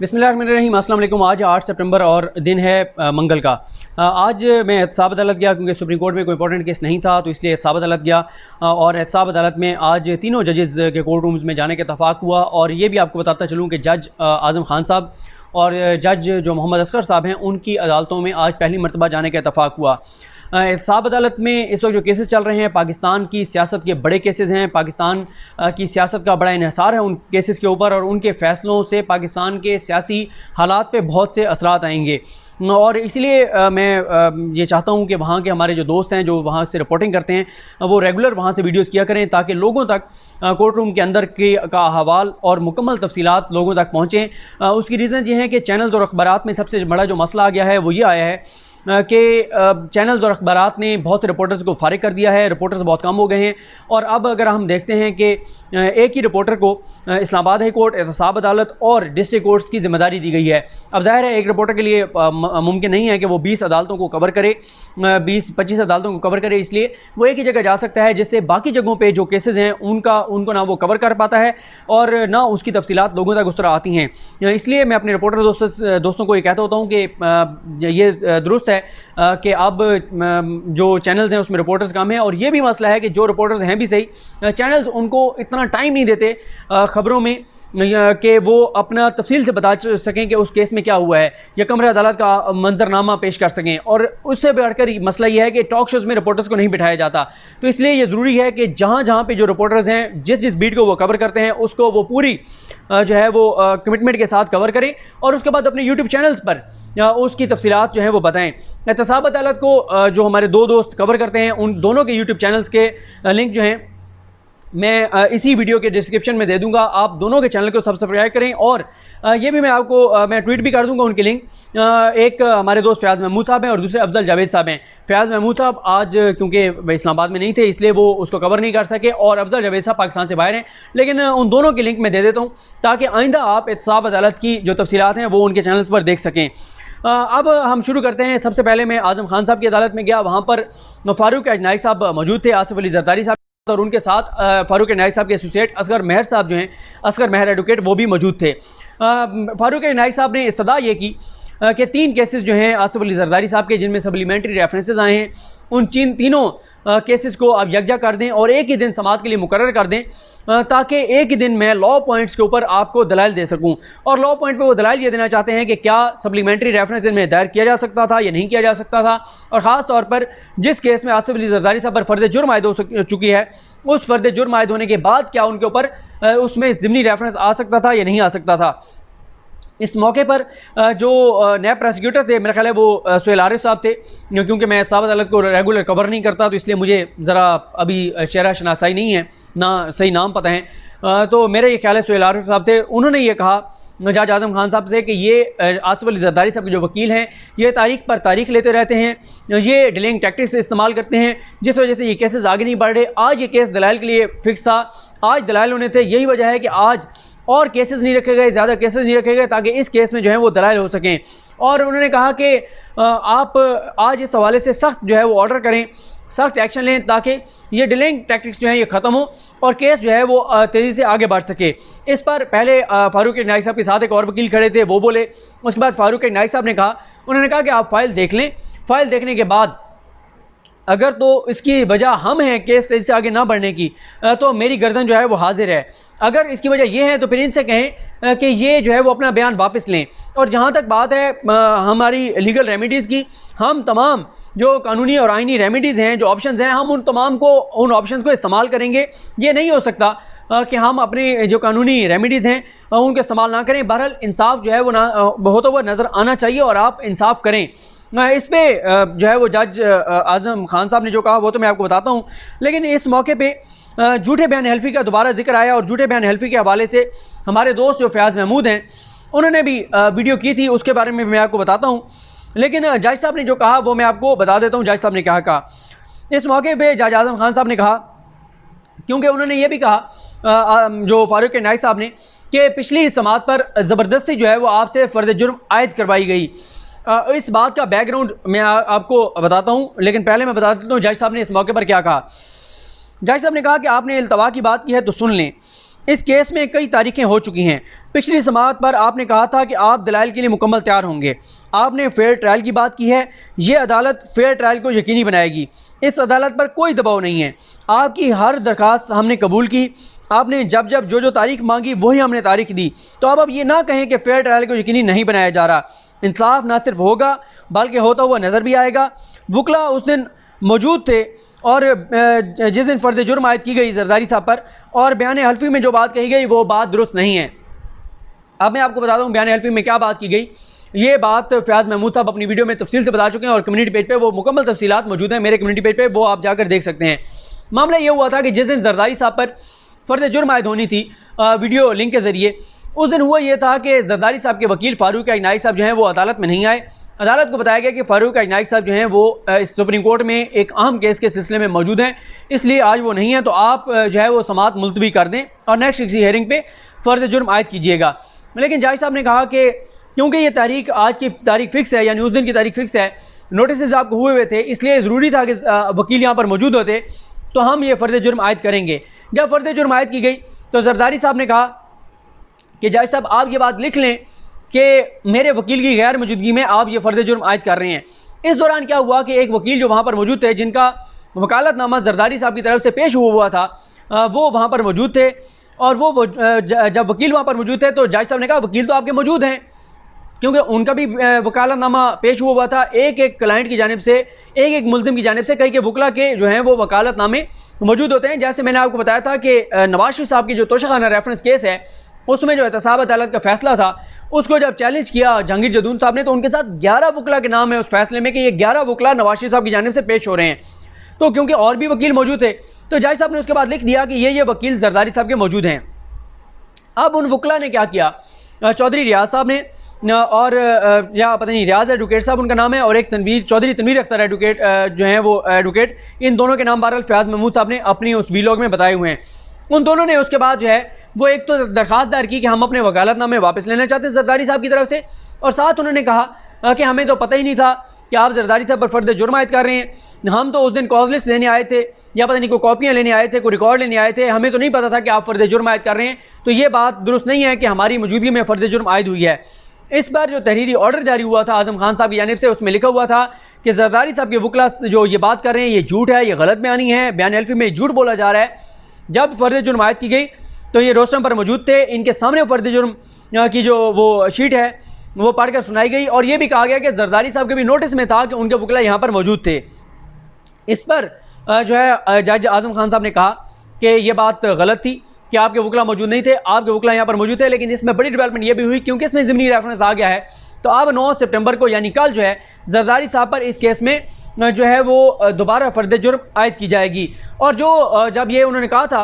बिस्मिल्लाहिर्रहमानिर्रहीम। अस्सलाम वालेकुम। आज 8 सितंबर और दिन है मंगल का। आज मैं एहतसाब अदालत गया क्योंकि सुप्रीम कोर्ट में कोई इंपॉर्टेंट केस नहीं था, तो इसलिए एहतसाब अदालत गया। और एहतसाब अदालत में आज तीनों जजेस के कोर्ट रूम्स में जाने का इत्तफाक हुआ। और ये भी आपको बताता चलूँ कि जज आज़म खान साहब और जज जो मोहम्मद असगर साहब हैं, उनकी अदालतों में आज पहली मरतबा जाने का इत्तफाक हुआ। एहतसाब अदालत में इस वक्त जो केसेस चल रहे हैं, पाकिस्तान की सियासत के बड़े केसेस हैं। पाकिस्तान की सियासत का बड़ा इन्हिसार है उन केसेस के ऊपर, और उनके फ़ैसलों से पाकिस्तान के सियासी हालात पे बहुत से असरात आएंगे। और इसलिए मैं ये चाहता हूँ कि वहाँ के हमारे जो दोस्त हैं जो वहाँ से रिपोर्टिंग करते हैं, वो रेगुलर वहाँ से वीडियोज़ किया करें ताकि लोगों तक कोर्ट रूम के अंदर का अहवाल और मुकम्मल तफसीलात लोगों तक पहुँचें। उसकी रीज़न ये है कि चैनल्स और अखबारात में सबसे बड़ा जो मसला आ गया है वो ये आया है कि चैनल्स और अखबारात ने बहुत से रिपोर्टर्स को फारिग कर दिया है। रिपोर्टर्स बहुत कम हो गए हैं। और अब अगर हम देखते हैं कि एक ही रिपोर्टर को इस्लामाबाद हाई कोर्ट, एहतसाब अदालत और डिस्ट्रिक्ट कोर्ट्स की ज़िम्मेदारी दी गई है। अब ज़ाहिर है एक रिपोर्टर के लिए मुमकिन नहीं है कि वो 20 अदालतों को कवर करे, 20-25 अदालतों को कवर करे। इसलिए वो एक ही जगह जा सकता है, जिससे बाकी जगहों पर जो केसेस हैं उनको ना वो कवर कर पाता है और ना उसकी तफसीलात लोगों तक उस तरह आती हैं। इसलिए मैं अपने रिपोर्टर दोस्तों को ये कहता होता हूँ कि ये दुरुस्त है कि अब जो चैनल्स हैं उसमें रिपोर्टर्स कम हैं। और ये भी मसला है कि जो रिपोर्टर्स हैं भी सही, चैनल्स उनको इतना टाइम नहीं देते ख़बरों में कि वो अपना तफसील से बता सकें कि उस केस में क्या हुआ है, या कमरे अदालत का मंजरनामा पेश कर सकें। और उससे बढ़कर मसला ये है कि टॉक शोज़ में रिपोर्टर्स को नहीं बिठाया जाता। तो इसलिए ये ज़रूरी है कि जहाँ जहाँ पे जो रिपोर्टर्स हैं, जिस बीट को वो कवर करते हैं, उसको वो पूरी जो है वो कमिटमेंट के साथ कवर करें और उसके बाद अपने यूट्यूब चैनल्स पर उसकी तफसीलात जो है वो बताएं। एहतसाब अदालत को जो हमारे दो दोस्त कवर करते हैं, उन दोनों के यूट्यूब चैनल्स के लिंक जो हैं मैं इसी वीडियो के डिस्क्रिप्शन में दे दूंगा। आप दोनों के चैनल को सब्सक्राइब करें। और ये भी मैं ट्वीट भी कर दूंगा उनके लिंक। एक हमारे दोस्त फयाज़ महमूद साहब हैं और दूसरे अफजल जावेद साहब हैं। फयाज़ महमूद साहब आज क्योंकि इस्लामाबाद में नहीं थे, इसलिए वो उसको कवर नहीं कर सके, और अफजल जावेद साहब पाकिस्तान से बाहर हैं। लेकिन उन दोनों के लिंक मैं दे देता हूँ ताकि आइंदा आप एहतसाब अदालत की जो तफसीलात हैं वो उनके चैनल्स पर देख सकें। अब हम शुरू करते हैं। सबसे पहले मैं आज़म खान साहब की अदालत में गया। वहाँ पर फ़ारूक नाइक साहब मौजूद थे, आसिफ अली जरदारी साहब, और उनके साथ फ़ारूक नाइक साहब के एसोसिएट असगर महर साहब जो हैं, असगर महर एडवोकेट, वो भी मौजूद थे। फ़ारूक नाइक साहब ने इस्तदा ये की कि 3 केसेस जो हैं आसिफ अली जरदारी साहब के, जिनमें सप्लीमेंट्री रेफरेंसेस आए हैं, उन तीनों केसेस को आप यकजा कर दें और एक ही दिन समाअत के लिए मुकर्रर कर दें, ताकि एक ही दिन मैं लॉ पॉइंट्स के ऊपर आपको दलाइल दे सकूं। और लॉ पॉइंट पे वो दलाइल ये देना चाहते हैं कि क्या सप्लीमेंट्री रेफरेंस इनमें दायर किया जा सकता था या नहीं किया जा सकता था, और ख़ास तौर पर जिस केस में आसिफ अली जरदारी साहब पर फ़र्द जुर्म आयद हो चुकी है, उस फ़र्द जुर्म आयद होने के बाद क्या उनके ऊपर उसमें ज़िमनी रेफरेंस आ सकता था या नहीं आ सकता था। इस मौके पर जो नए प्रोसिक्यूटर थे, मेरा ख्याल है वो सुहेल आरिफ साहब थे। क्योंकि मैं एहतसाब अदालत को रेगुलर कवर नहीं करता, तो इसलिए मुझे ज़रा अभी चेहरा शनासाई नहीं है, ना सही नाम पता है। तो मेरा ये ख्याल है सुहेल आरिफ साहब थे। उन्होंने ये कहा जज आज़म खान साहब से कि ये आसिफ अली जरदारी साहब के जो वकील हैं, ये तारीख पर तारीख लेते रहते हैं, ये डिलेइंग टैक्टिक्स इस्तेमाल करते हैं, जिस वजह से ये केसेस आगे नहीं बढ़ रहे। आज ये केस दलाइल के लिए फ़िक्स था, आज दलाइल होने थे। यही वजह है कि आज और केसेस नहीं रखे गए, ज़्यादा केसेस नहीं रखे गए, ताकि इस केस में जो है वो दलाइल हो सकें। और उन्होंने कहा कि आप आज इस हवाले से सख्त जो है वो ऑर्डर करें, सख्त एक्शन लें, ताकि ये डिलेइंग टैक्टिक्स जो हैं ये ख़त्म हो और केस जो है वो तेज़ी से आगे बढ़ सके। इस पर पहले फ़ारूक नाइक साहब के साथ एक और वकील खड़े थे, वो बोले। उसके बाद फ़ारूक नाइक साहब ने कहा, उन्होंने कहा कि आप फ़ाइल देख लें, फ़ाइल देखने के बाद अगर तो इसकी वजह हम हैं केस तेज़ी से आगे ना बढ़ने की, तो मेरी गर्दन जो है वो हाजिर है। अगर इसकी वजह ये है तो फिर इनसे कहें कि ये जो है वो अपना बयान वापस लें। और जहाँ तक बात है हमारी लीगल रेमेडीज़ की, हम तमाम जो कानूनी और आइनी रेमेडीज़ हैं, जो ऑप्शंस हैं, हम उन ऑप्शंस को इस्तेमाल करेंगे। ये नहीं हो सकता कि हम अपनी जो कानूनी रेमेडीज़ हैं उनका इस्तेमाल ना करें। बहरहाल इंसाफ जो है वो ना होता हुआ नज़र आना चाहिए और आप इंसाफ करें। इस पर जो है वो जज आज़म खान साहब ने जो कहा वो तो मैं आपको बताता हूँ। लेकिन इस मौके पे झूठे बयान हल्फी का दोबारा जिक्र आया, और झूठे बयान हल्फी के हवाले से हमारे दोस्त जो फयाज़ महमूद हैं, उन्होंने भी वीडियो की थी, उसके बारे में मैं आपको बताता हूँ। लेकिन जज साहब ने जो कहा वो मैं आपको बता देता हूँ। जज साहब ने क्या कहा इस मौके पर। जज आज़म खान साहब ने कहा, क्योंकि उन्होंने ये भी कहा जो फ़ारूक नाइक साहब ने, कि पिछली समाअत पर ज़बरदस्ती जो है वो आपसे फ़र्द जुर्म आयद करवाई गई। इस बात का बैकग्राउंड मैं आपको बताता हूँ, लेकिन पहले मैं बता देता हूँ जज साहब ने इस मौके पर क्या कहा। जज साहब ने कहा कि आपने इल्तवा की बात की है तो सुन लें। इस केस में कई तारीखें हो चुकी हैं। पिछली समाअत पर आपने कहा था कि आप दलाइल के लिए मुकम्मल तैयार होंगे। आपने फेयर ट्रायल की बात की है। ये अदालत फेयर ट्रायल को यकीनी बनाएगी। इस अदालत पर कोई दबाव नहीं है। आपकी हर दरख्वास्त हमने कबूल की। आपने जब जब जो जो तारीख मांगी वही हमने तारीख दी। तो अब ये ना कहें कि फेयर ट्रायल को यकीनी नहीं बनाया जा रहा। इंसाफ ना सिर्फ होगा बल्कि होता हुआ नज़र भी आएगा। वकला उस दिन मौजूद थे और जिस दिन फ़र्द जुर्म आयद की गई जरदारी साहब पर, और बयान हल्फी में जो बात कही गई वो बात दुरुस्त नहीं है। अब मैं आपको बता दूं बयान हल्फी में क्या बात की गई। ये बात फयाज़ महमूद साहब अपनी वीडियो में तफसील से बता चुके हैं और कम्युनिटी पेज पे वो मुकम्मल तफसीलात मौजूद हैं। मेरे कम्युनिटी पेज पे वो आप जाकर देख सकते हैं। मामला ये हुआ था कि जिस दिन जरदारी साहब पर फ़र्द जुर्म आयद होनी थी वीडियो लिंक के ज़रिए, उस दिन हुआ ये था कि जरदारी साहब के वकील फ़ारूक अजनाई साहब जो हैं वो अदालत में नहीं आए। अदालत को बताया गया कि फ़ारूक अजनाई साहब जो हैं वो इस सुप्रीम कोर्ट में एक अहम केस के सिलसिले में मौजूद हैं, इसलिए आज वो नहीं है। तो आप जो है वो समाअत मुलतवी कर दें और नेक्स्ट किसी हेयरिंग पे फ़र्द जुर्म आयद कीजिएगा। लेकिन जज साहब ने कहा कि क्योंकि ये तारीख आज की तारीख फ़िक्स है, यानी उस दिन की तारीख फ़िक्स है, नोटिस आपको हुए थे, इसलिए ज़रूरी था कि वकील यहाँ पर मौजूद होते, तो हम ये फ़र्द जुर्म आयद करेंगे। जब फ़र्द जुर्म आयद की गई तो जरदारी साहब ने कहा कि जज साहब आप ये बात लिख लें कि मेरे वकील की गैर मौजूदगी में आप ये फ़र्द जुर्म आयद कर रहे हैं। इस दौरान क्या हुआ कि एक वकील जो वहाँ पर मौजूद थे, जिनका वकालतनामा जरदारी साहब की तरफ से पेश हुआ था, वो वहाँ पर मौजूद थे। और वो जब वकील वहाँ पर मौजूद थे तो जज साहब ने कहा वकील तो आपके मौजूद हैं, क्योंकि उनका भी वकालतनामा पेश हुआ था। एक एक क्लाइंट की जानिब से, एक एक मुल्ज़िम की जानिब से, कई के वकला के जो हैं वो वकालतनामे मौजूद होते हैं। जैसे मैंने आपको बताया था कि नवाज शरीफ साहब की जो तोशाखाना रेफरेंस केस है, उसमें जो एहतसाब अदालत का फ़ैसला था, उसको जब चैलेंज किया जहांगीर जदून साहब ने, तो उनके साथ 11 वकला के नाम है उस फैसले में कि ये 11 वकला नवाज शरीफ साहब की जानिब से पेश हो रहे हैं। तो क्योंकि और भी वकील मौजूद थे तो जज साहब ने उसके बाद लिख दिया कि ये वकील जरदारी साहब के मौजूद हैं। अब उन वकला ने क्या किया, चौधरी रियाज साहब ने और या पता नहीं रियाज एडवोकेट साहब उनका नाम है, और एक चौधरी तनवीर अख्तर एडवोकेट जो हैं वो एडवोकेट, इन दोनों के नाम बहरहाल फयाज़ महमूद साहब ने अपनी उस वीलॉग में बताए हुए हैं। उन दोनों ने उसके बाद जो है वो एक तो दरख्वास्त दायर की कि हम अपने वकालतनामे वापस लेना चाहते हैं जरदारी साहब की तरफ से, और साथ उन्होंने कहा कि हमें तो पता ही नहीं था कि आप जरदारी साहब पर फ़र्द जुर्म आयद कर रहे हैं। हम तो उस दिन कॉज लिस्ट लेने आए थे, या पता नहीं कोई कॉपियाँ लेने आए थे, कोई रिकॉर्ड लेने आए थे, हमें तो नहीं पता था कि आप फ़र्द जुर्म आयद कर रहे हैं। तो ये बात दुरुस्त नहीं है कि हमारी मौजूदगी में फ़र्द जुर्म आयद हुई है। इस बार जो तहरीरी ऑर्डर जारी हुआ था आज़म खान साहब की जानिब से, उसमें लिखा हुआ था कि जरदारी साहब के वकला जो ये बात कर रहे हैं ये झूठ है, ये गलत बयानी है, बयान हल्फी में झूठ बोला जा रहा है। जब फ़र्द जुर्म आयद की गई तो ये रोस्टम पर मौजूद थे, इनके सामने फ़र्द जुर्म की जो वो शीट है वो पढ़कर सुनाई गई, और ये भी कहा गया कि जरदारी साहब के भी नोटिस में था कि उनके वकला यहाँ पर मौजूद थे। इस पर जो है जज आज़म खान साहब ने कहा कि ये बात गलत थी कि आपके वकला मौजूद नहीं थे, आपके वकला यहाँ पर मौजूद थे। लेकिन इसमें बड़ी डेवलपमेंट ये भी हुई, क्योंकि इसमें ज़िमनी रेफरेंस आ गया है, तो अब 9 सितंबर को यानी कल जो है जरदारी साहब पर इस केस में जो है वो दोबारा फ़र्द जुर्म आयद की जाएगी। और जो जब ये उन्होंने कहा था,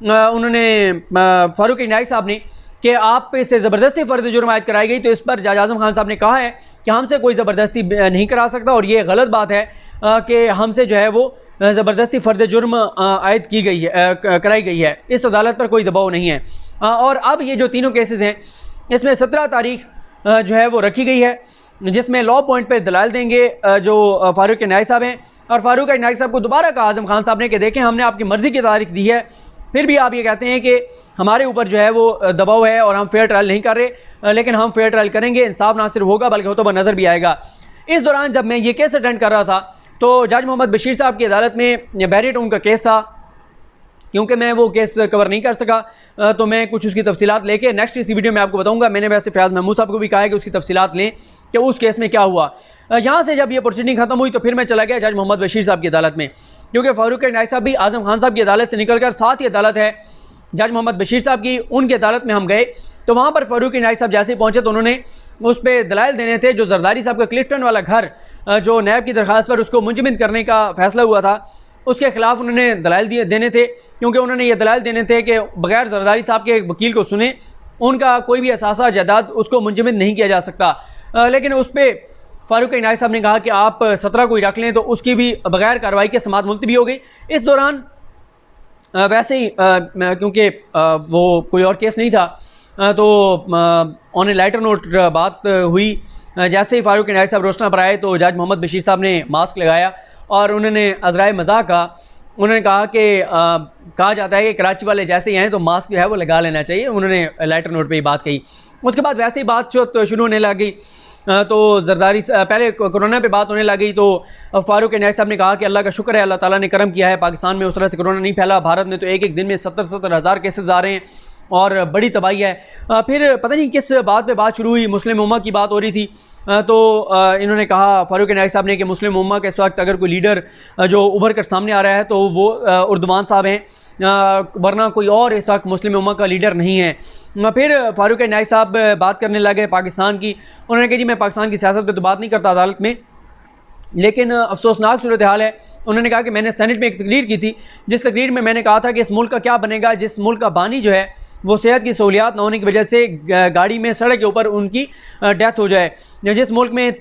उन्होंने फ़ारूक अजनाई साहब ने, कि आप पे से ज़बरदस्ती फ़र्द जुर्म आयद कराई गई, तो इस पर जज आज़म खान साहब ने कहा है कि हमसे कोई ज़बरदस्ती नहीं करा सकता, और ये गलत बात है कि हमसे जो है वो ज़बरदस्ती फ़र्द जुर्म आयद की गई है, कराई गई है। इस अदालत पर कोई दबाव नहीं है। और अब ये जो तीनों केसेस हैं, इसमें 17 तारीख जो है वो रखी गई है, जिसमें लॉ पॉइंट पर दलाल देंगे जो फ़ारूक अजनाई साहब हैं। और फ़ारूक अजनाई साहब को दोबारा कहा आज़म खान साहब ने कि देखें हमने आपकी मर्ज़ी की तारीख दी है, फिर भी आप ये कहते हैं कि हमारे ऊपर जो है वो दबाव है और हम फेयर ट्रायल नहीं कर रहे, लेकिन हम फेयर ट्रायल करेंगे, इंसाफ ना सिर्फ होगा बल्कि होता हुआ नज़र भी आएगा। इस दौरान जब मैं ये केस अटेंड कर रहा था तो जज मोहम्मद बशीर साहब की अदालत में बैरिट उनका केस था, क्योंकि मैं वो केस कवर नहीं कर सका, तो मैं कुछ उसकी तफसीलात लेके नेक्स्ट इसी वीडियो में आपको बताऊंगा। मैंने वैसे फयाज़ महमूद साहब को भी कहा है कि उसकी तफसीलात लें कि उस केस में क्या हुआ। यहाँ से जब ये प्रोसीडिंग खत्म हुई तो फिर मैं चला गया जज मोहम्मद बशीर साहब की अदालत में, क्योंकि फ़ारूक अजनाई साहब भी आज़म खान साहब की अदालत से निकल कर साथ ही अदालत है जज मोहम्मद बशीर साहब की, उनकी अदालत में हम गए। तो वहाँ पर फ़ारूक अजनाई साहब जैसे ही पहुँचे तो उन्होंने उस पर दलाइल देने थे। जो जरदारी साहब का क्लिफ्टन वाला घर जो नैब की दरख्वास्त पर उसको मुंजमद करने का फ़ैसला हुआ था, उसके ख़िलाफ़ उन्होंने दलाइल देने थे, क्योंकि उन्होंने ये दलाइल देने थे कि बग़ैर जरदारी साहब के वकील को सुने उनका कोई भी असासा जायदाद उसको मुंजमद नहीं किया जा सकता। लेकिन उस पर फ़ारूक अजनाई साहब ने कहा कि आप 17 को ही रख लें, तो उसकी भी बग़ैर कार्रवाई के समाअत मुलतवी हो गई। इस दौरान वैसे ही क्योंकि वो कोई और केस नहीं था, तो ऑन ए लाइटर नोट बात हुई। जैसे ही फ़ारूक अजनाई साहब रोशना पर आए तो जज मोहम्मद बशीर साहब ने मास्क लगाया और उन्होंने अज़राए मज़ाक कहा उन्होंने कहा कि कहा जाता है कि कराची वाले जैसे ही आए तो मास्क जो है वो लगा लेना चाहिए। उन्होंने लाइटर नोट पे ही बात कही। उसके बाद वैसे ही बात तो शुरू होने लगी, तो जरदारी पहले कोरोना पे बात होने लगी, तो फारूक इनायत साहब ने कहा कि अल्लाह का शुक्र है, अल्लाह ताला ने करम किया है, पाकिस्तान में उस तरह से कोरोना नहीं फैला। भारत में तो एक एक दिन में 70-70 हज़ार केसेस आ रहे हैं और बड़ी तबाही है। फिर पता नहीं किस बात पे बात शुरू हुई, मुस्लिम उम्मा की बात हो रही थी। तो इन्होंने कहा फारूक इनायत साहब ने कि मुस्लिम उम्मा के इस वक्त अगर कोई लीडर जो उभर कर सामने आ रहा है तो वो उर्दुमान साहब हैं, वरना कोई और इस वक्त मुस्लिम उम्मा का लीडर नहीं है। फिर फारूक इनायत साहब बात करने लगे पाकिस्तान की। उन्होंने कहा जी मैं पाकिस्तान की सियासत पे तो बात नहीं करता अदालत में, लेकिन अफसोसनाक सूरत हाल है। उन्होंने कहा कि मैंने सेनेट में एक तकरीर की थी, जिस तकरीर में मैंने कहा था कि इस मुल्क का क्या बनेगा जिस मुल्क का बानी जो है वो सेहत की सहूलियात न होने की वजह से गाड़ी में सड़क के ऊपर उनकी डेथ हो जाए, जिस मुल्क में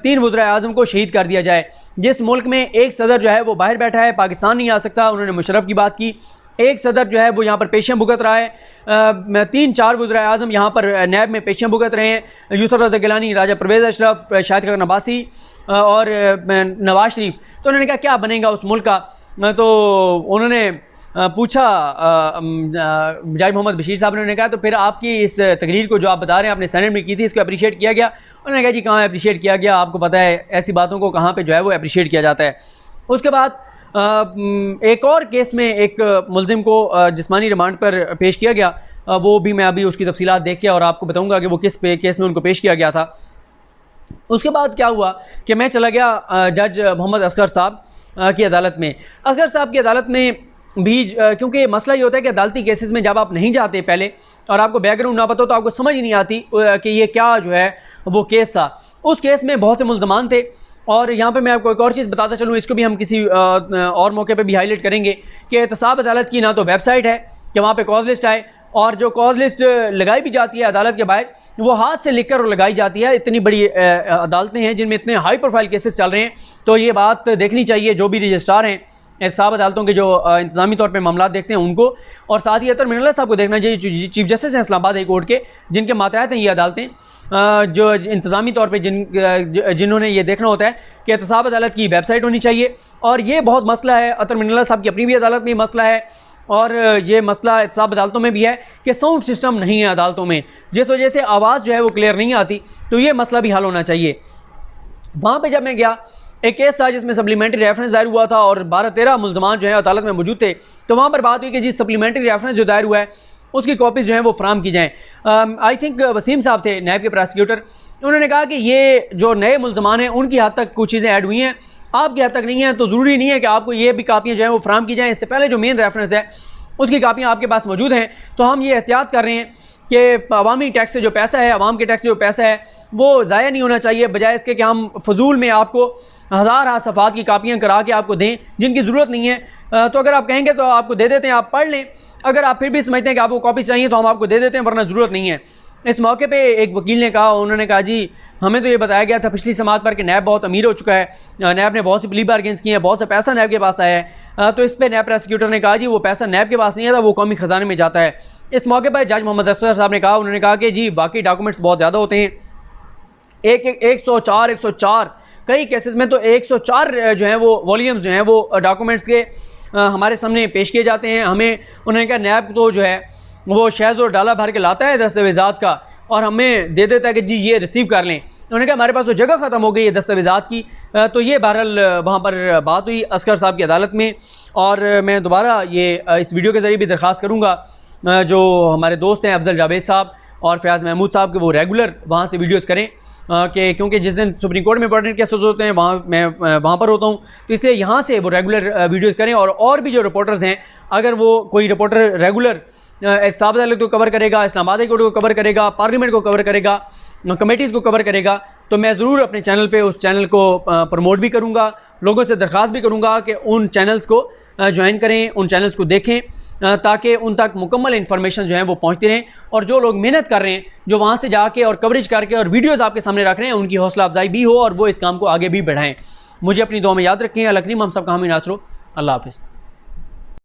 3 वज़ीर आज़म को शहीद कर दिया जाए, जिस मुल्क में एक सदर जो है वो बाहर बैठा है, पाकिस्तान नहीं आ सकता। उन्होंने मुशर्रफ की बात की। एक सदर जो है वो यहाँ पर पेशियाँ भुगत रहा है, 3-4 वज़ीर आज़म यहाँ पर नैब में पेशियाँ भुगत रहे हैं, यूसुफ रज़ा गिलानी, राजा परवेज़ अशरफ, शाहिद खलील अब्बासी और नवाज शरीफ। तो उन्होंने कहा क्या बनेगा उस मुल्क का। तो उन्होंने पूछा जाहिद मोहम्मद बशीर साहब ने, उन्होंने कहा तो फिर आपकी इस तकरीर को जो आप बता रहे हैं आपने सेनेट में की थी, इसको अप्रिशिएट किया गया। उन्होंने कहा जी कहाँ अप्रिशिएट किया गया, आपको पता है ऐसी बातों को कहाँ पे जो है वो अप्रिशिएट किया जाता है। उसके बाद एक और केस में एक मुलजिम को जिस्मानी रिमांड पर पेश किया गया, वो भी मैं अभी उसकी तफसीलात देख के और आपको बताऊँगा कि वो किस केस में उनको पेश किया गया था। उसके बाद क्या हुआ कि मैं चला गया जज मोहम्मद असगर साहब की अदालत में। असगर साहब की अदालत में भी क्योंकि मसला ये होता है कि अदालती केसेस में जब आप नहीं जाते पहले और आपको बैकग्राउंड ना पता हो तो आपको समझ ही नहीं आती कि ये क्या जो है वो केस था। उस केस में बहुत से मुल्ज़मान थे और यहाँ पे मैं आपको एक और चीज़ बताता चलूँ, इसको भी हम किसी और मौके पे भी हाईलाइट करेंगे कि एहतसाब अदालत की ना तो वेबसाइट है कि वहाँ पे कॉज लिस्ट आए, और जो कॉज लिस्ट लगाई भी जाती है अदालत के बाहर वो हाथ से लिख कर लगाई जाती है। इतनी बड़ी अदालतें हैं जिनमें इतने हाई प्रोफाइल केसेस चल रहे हैं, तो ये बात देखनी चाहिए जो भी रजिस्ट्रार हैं एहतसाब अदालतों के, जो इंतजामी तौर पे मामला देखते हैं उनको, और साथ ही अतर मिनल्ला साहब को देखना चाहिए, चीफ जस्टिस हैं इस्लामाबाद हाई कोर्ट के, जिनके मातहत हैं ये अदालतें, जो इंतजामी तौर पे जिन्होंने ये देखना होता है कि एहतसाब अदालत की वेबसाइट होनी चाहिए। और ये बहुत मसला है, अतर मिनल्ला साहब की अपनी भी अदालत में मसला है और ये मसला एहतसाब अदालतों में भी है कि साउंड सिस्टम नहीं है अदालतों में, जिस वजह से आवाज़ जो है वो क्लियर नहीं आती, तो ये मसला भी हल होना चाहिए। वहाँ पर जब मैं गया, एक केस था जिसमें सप्लीमेंट्री रेफरेंस दायर हुआ था और 12-13 मुल्ज़मान जो है अदालत में मौजूद थे। तो वहाँ पर बात हुई कि जी सप्लीमेंट्री रेफरेंस जो दायर हुआ है उसकी कॉपीज़ जो हैं वो फ्राहम की जाएँ। आई थिंक वसीम साहब थे नैब के प्रोसिक्यूटर, उन्होंने कहा कि ये जो नए मुल्ज़मान हैं उनकी हद तक कुछ चीज़ें ऐड हुई हैं, आपकी हद तक नहीं है, तो ज़रूरी नहीं है कि आपको ये भी कापियाँ जो हैं वो फ्राहम की जाएँ। इससे पहले जो मेन रेफरेंस है उसकी कापियाँ आपके पास मौजूद हैं। तो हम ये एहतियात कर रहे हैं कि अवामी टैक्स से जो पैसा है, अवाम के टैक्स से जो पैसा है वो ज़ाया नहीं होना चाहिए, बजाय इसके कि हम फजूल में आपको हज़ार सफ़ात की कापियाँ करा के आपको दें जिनकी ज़रूरत नहीं है। तो अगर आप कहेंगे तो आपको दे देते हैं, आप पढ़ लें। अगर आप फिर भी समझते हैं कि आपको कॉपी चाहिए तो हम आपको दे देते हैं, वरना ज़रूरत नहीं है। इस मौके पे एक वकील ने कहा, उन्होंने कहा जी हमें तो ये बताया गया था पिछली समात पर कि नैब बहुत अमीर हो चुका है, नैब ने बहुत सी प्ली बार्गेन्स की हैं, बहुत सा पैसा नैब के पास आया है। तो इस पर नैब प्रोसिक्यूटर ने कहा जी वो पैसा नैब के पास नहीं आता, वो कौमी ख़जाने में जाता है। इस मौके पर जज मोहम्मद असगर साहब ने कहा, उन्होंने कहा कि जी बाकी डॉक्यूमेंट्स बहुत ज़्यादा होते हैं, 104 कई केसेस में तो 104 जो हैं वो वॉल्यूम्स जो हैं वो डॉक्यूमेंट्स के हमारे सामने पेश किए जाते हैं। हमें उन्होंने कहा नैब तो जो है वो शहज़ और डाला भर के लाता है दस्तावेज़ात का और हमें दे देता है कि जी ये रिसीव कर लें। उन्होंने कहा हमारे पास तो जगह ख़त्म हो गई है दस्तावेज़ात की। तो ये बहरहाल वहाँ पर बात हुई असगर साहब की अदालत में। और मैं दोबारा ये इस वीडियो के ज़रिए भी दरख्वास्त करूँगा जो हमारे दोस्त हैं अफजल जावेद साहब और फयाज़ महमूद साहब के वो रेगुलर वहाँ से वीडियोज़ करें, कि क्योंकि जिस दिन सुप्रीम कोर्ट में इंपॉर्टेंट केसेस होते हैं वहाँ मैं वहाँ पर होता हूँ, तो इसलिए यहाँ से वो रेगुलर वीडियोज़ करें। और भी जो रिपोर्टर्स हैं, अगर वो कोई रिपोर्टर रेगुलर एहतसाब अदालत को कवर करेगा, इस्लामाबाद हाई कोर्ट को कवर करेगा, पार्लियामेंट को कवर करेगा, कमेटीज़ को कवर करेगा, तो मैं ज़रूर अपने चैनल पे उस चैनल को प्रमोट भी करूँगा, लोगों से दरख्वास्त भी करूँगा कि उन चैनल्स को ज्वाइन करें, उन चैनल्स को देखें, ताकि उन तक मुकम्मल इन्फॉर्मेशन जो है वो पहुँचती रहें। और जो लोग मेहनत कर रहे हैं, जो वहाँ से जाके और कवरेज करके और वीडियोज़ आपके सामने रख रहे हैं, उनकी हौसला अफजाई भी हो और वो इस काम को आगे भी बढ़ाएँ। मुझे अपनी दुआ में याद रखें। अल करीम हम सब का हामी नासरो। अल्लाह हाफ़िज़।